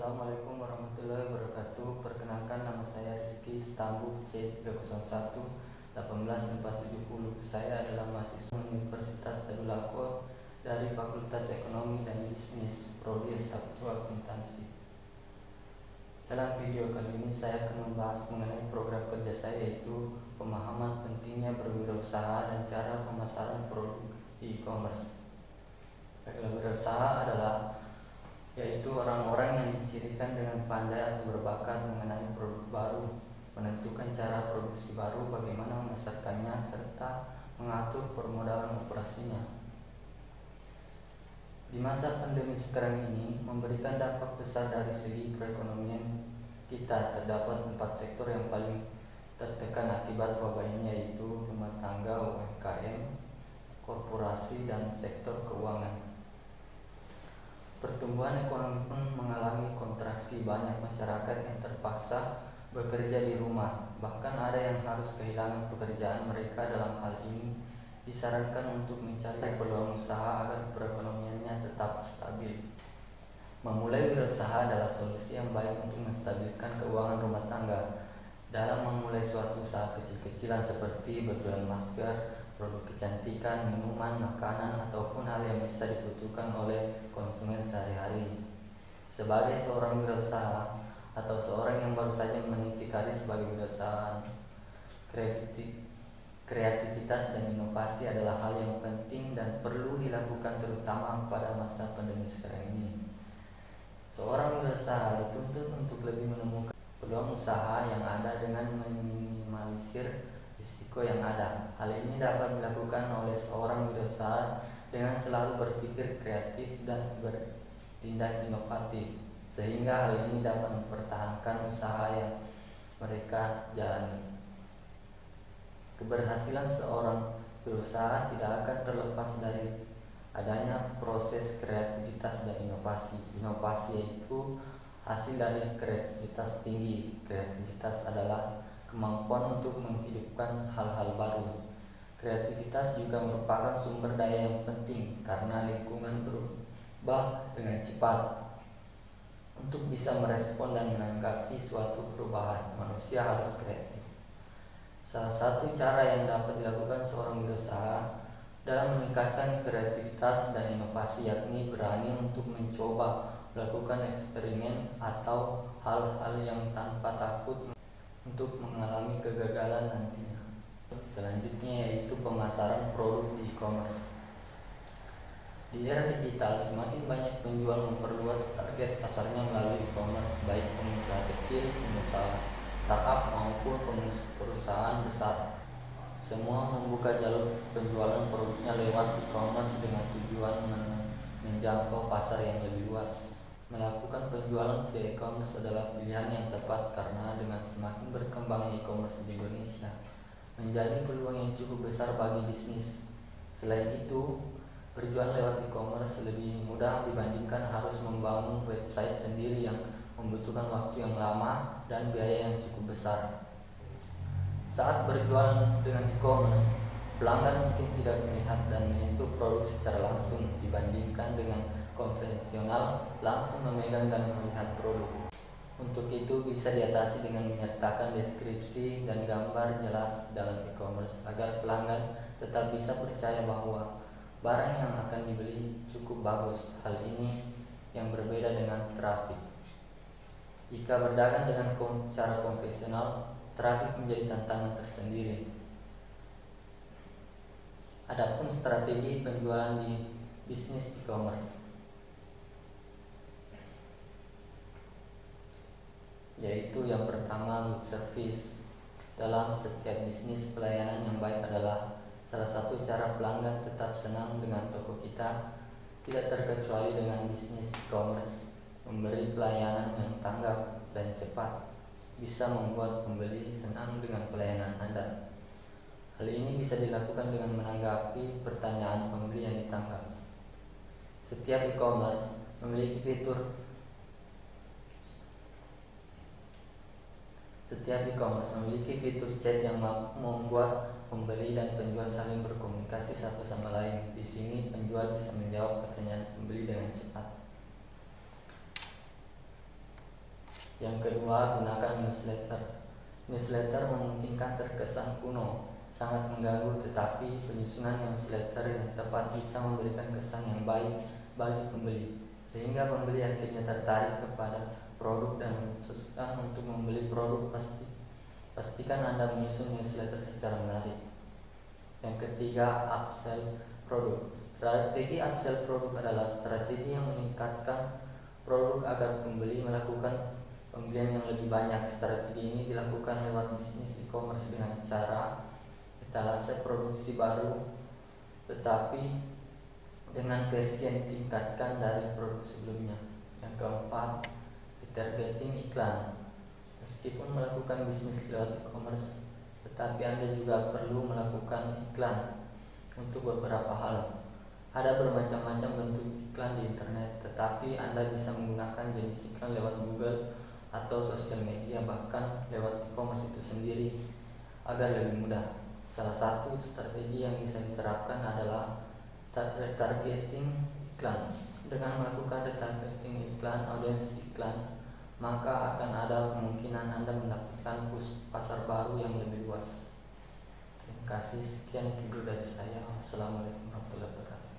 Assalamualaikum warahmatullahi wabarakatuh. Perkenalkan, nama saya Rizky Stambu C301 18470. Saya adalah mahasiswa Universitas Darul Aqsa dari Fakultas Ekonomi dan Bisnis Prodi S1 Akuntansi. Dalam video kali ini saya akan membahas mengenai program kerja saya, yaitu pemahaman pentingnya berwirausaha dan cara pemasaran produk e-commerce. Berwirausaha adalah yaitu orang-orang yang dicirikan dengan pandai atau berbakat mengenai produk baru, menentukan cara produksi baru, bagaimana memasarkannya, serta mengatur permodalan operasinya. Di masa pandemi sekarang ini memberikan dampak besar dari segi perekonomian kita. Terdapat 4 sektor yang paling tertekan akibat wabah ini, yaitu rumah tangga, UMKM, korporasi, dan sektor keuangan. Pertumbuhan ekonomi pun mengalami kontraksi. Banyak masyarakat yang terpaksa bekerja di rumah, bahkan ada yang harus kehilangan pekerjaan mereka. Dalam hal ini disarankan untuk mencari peluang usaha agar perekonomiannya tetap stabil. Memulai wirausaha adalah solusi yang baik untuk menstabilkan keuangan rumah tangga. Dalam memulai suatu usaha kecil-kecilan seperti berjualan masker, produk kecantikan, minuman, makanan, ataupun hal yang bisa dibutuhkan oleh konsumen sehari-hari. Sebagai seorang wirausaha atau seorang yang baru saja meniti karir sebagai wirausaha, kreativitas dan inovasi adalah hal yang penting dan perlu dilakukan, terutama pada masa pandemi sekarang ini. Seorang wirausaha dituntut untuk lebih menemukan peluang usaha yang ada dengan meminimalisir risiko yang ada. Hal ini dapat dilakukan oleh seorang wirausaha dengan selalu berpikir kreatif dan bertindak inovatif, sehingga hal ini dapat mempertahankan usaha yang mereka jalani. Keberhasilan seorang wirausaha tidak akan terlepas dari adanya proses kreativitas dan inovasi. Inovasi yaitu hasil dari kreativitas tinggi. Kreativitas adalah kemampuan untuk menghidupkan hal-hal baru. Kreativitas juga merupakan sumber daya yang penting karena lingkungan berubah dengan cepat. Untuk bisa merespon dan menanggapi suatu perubahan, manusia harus kreatif. Salah satu cara yang dapat dilakukan seorang wirausaha dalam meningkatkan kreativitas dan inovasi yakni berani untuk mencoba, melakukan eksperimen atau hal-hal yang tanpa takut untuk mengalami kegagalan nantinya. Selanjutnya yaitu pemasaran produk di e-commerce. Di era digital, semakin banyak penjual memperluas target pasarnya melalui e-commerce, baik pengusaha kecil, pengusaha startup maupun perusahaan besar. Semua membuka jalur penjualan produknya lewat e-commerce dengan tujuan menjangkau pasar yang lebih luas. Melakukan penjualan via e-commerce adalah pilihan yang tepat karena dengan semakin berkembang e-commerce di Indonesia menjadi peluang yang cukup besar bagi bisnis. Selain itu, berjualan lewat e-commerce lebih mudah dibandingkan harus membangun website sendiri yang membutuhkan waktu yang lama dan biaya yang cukup besar. Saat berjualan dengan e-commerce, pelanggan mungkin tidak melihat dan menyentuh produk secara langsung dibandingkan dengan konvensional langsung memegang dan melihat produk. Untuk itu bisa diatasi dengan menyertakan deskripsi dan gambar jelas dalam e-commerce agar pelanggan tetap bisa percaya bahwa barang yang akan dibeli cukup bagus. Hal ini yang berbeda dengan traffic. Jika berdagang dengan cara konvensional, traffic menjadi tantangan tersendiri. Adapun strategi penjualan di bisnis e-commerce, yaitu yang pertama, good service. Dalam setiap bisnis, pelayanan yang baik adalah salah satu cara pelanggan tetap senang dengan toko kita. Tidak terkecuali dengan bisnis e-commerce, memberi pelayanan yang tanggap dan cepat bisa membuat pembeli senang dengan pelayanan Anda. Hal ini bisa dilakukan dengan menanggapi pertanyaan pembeli yang ditanggap. Setiap e-commerce memiliki fitur chat yang membuat pembeli dan penjual saling berkomunikasi satu sama lain. Di sini penjual bisa menjawab pertanyaan pembeli dengan cepat. Yang kedua, gunakan newsletter. Newsletter memungkinkan terkesan kuno, sangat mengganggu, tetapi penyusunan newsletter yang tepat bisa memberikan kesan yang baik bagi pembeli, sehingga pembeli akhirnya tertarik kepada produk dan memutuskan untuk membeli produk. Pastikan Anda menyusun newsletter secara menarik. Yang ketiga, upsell produk. Strategi upsell produk adalah strategi yang meningkatkan produk agar pembeli melakukan pembelian yang lebih banyak. Strategi ini dilakukan lewat bisnis e-commerce dengan cara etalase produksi baru, tetapi dengan versi yang ditingkatkan dari produk sebelumnya. Yang keempat, retargeting iklan. Meskipun melakukan bisnis lewat e-commerce, tetapi Anda juga perlu melakukan iklan untuk beberapa hal. Ada bermacam-macam bentuk iklan di internet, tetapi Anda bisa menggunakan jenis iklan lewat Google atau sosial media, bahkan lewat e-commerce itu sendiri agar lebih mudah. Salah satu strategi yang bisa diterapkan adalah retargeting iklan. Dengan melakukan retargeting iklan, audiens iklan, maka akan ada kemungkinan Anda mendapatkan pasar baru yang lebih luas. Terima kasih, sekian video dari saya. Wassalamualaikum warahmatullahi wabarakatuh.